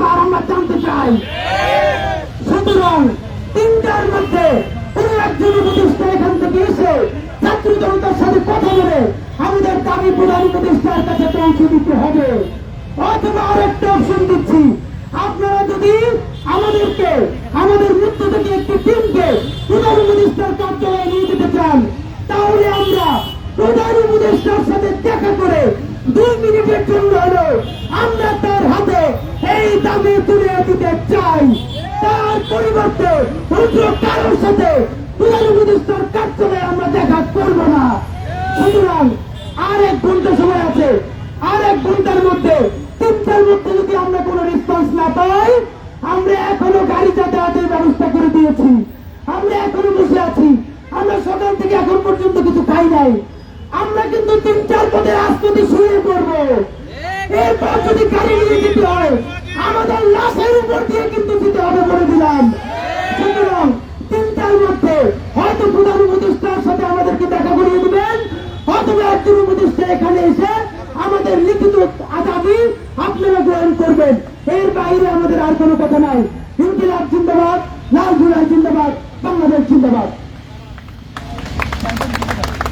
দফার আমরা জানতে চাই। সুতরাং তিনটার মধ্যে কোন একজন উপদেষ্টা এখান থেকে এসে ছাত্র জনতার সাথে কথা বলে আমাদের দাবি প্রধান উপদেষ্টার কাছে পৌঁছে দিতে হবে। অথবা আরেকটা অপশন দিচ্ছি, আপনারা যদি আমাদেরকে আমাদের মধ্য থেকে একটি টিমকে প্রধান উপদেষ্টার কার্যালয়ে নিয়ে যেতে চান, তাহলে আমরা প্রধান উপদেষ্টার সাথে দেখা করে 2 মিনিটের জন্য হলো আমরা তার হাতে এই দাবি তুলে দিতে চাই। তার পরিবর্তে অন্য কারোর সাথে প্রধান উপদেষ্টার কার্যালয়ে আমরা দেখা করব না। সুতরাং আর 1 ঘন্টা সময় আছে। আর 1 ঘন্টার মধ্যে 3টার মধ্যে যদি আমরা কোনো রেসপন্স না পাই, আমরা এখনো গাড়ি যাতায়াতের ব্যবস্থা করে দিয়েছি। আমরা এখনো বসে আছি। আমরা সকাল থেকে এখন পর্যন্ত কিছু খাই নাই। আমরা কিন্তু 3-4 পথে রাজপথে শুয়ে পড়বো। এরপর যদি গাড়ি নিয়ে যেতে হয়, আমাদের লাশের উপর দিয়ে কিন্তু যেতে হবে বলে দিলাম। সুতরাং 3টার মধ্যে হয়তো প্রধান উপদেষ্টার সাথে আমাদেরকে দেখা করিয়ে দিবেন, অথবা একজন উপদেষ্টা এখানে এসে আমাদের লিখিত দাবি আপনারা গ্রহণ করবেন। এর বাইরে আমাদের আর কোনো কথা নাই। ইনকিলাব জিন্দাবাদ, লাল জুলাই জিন্দাবাদ, বাংলাদেশ জিন্দাবাদ।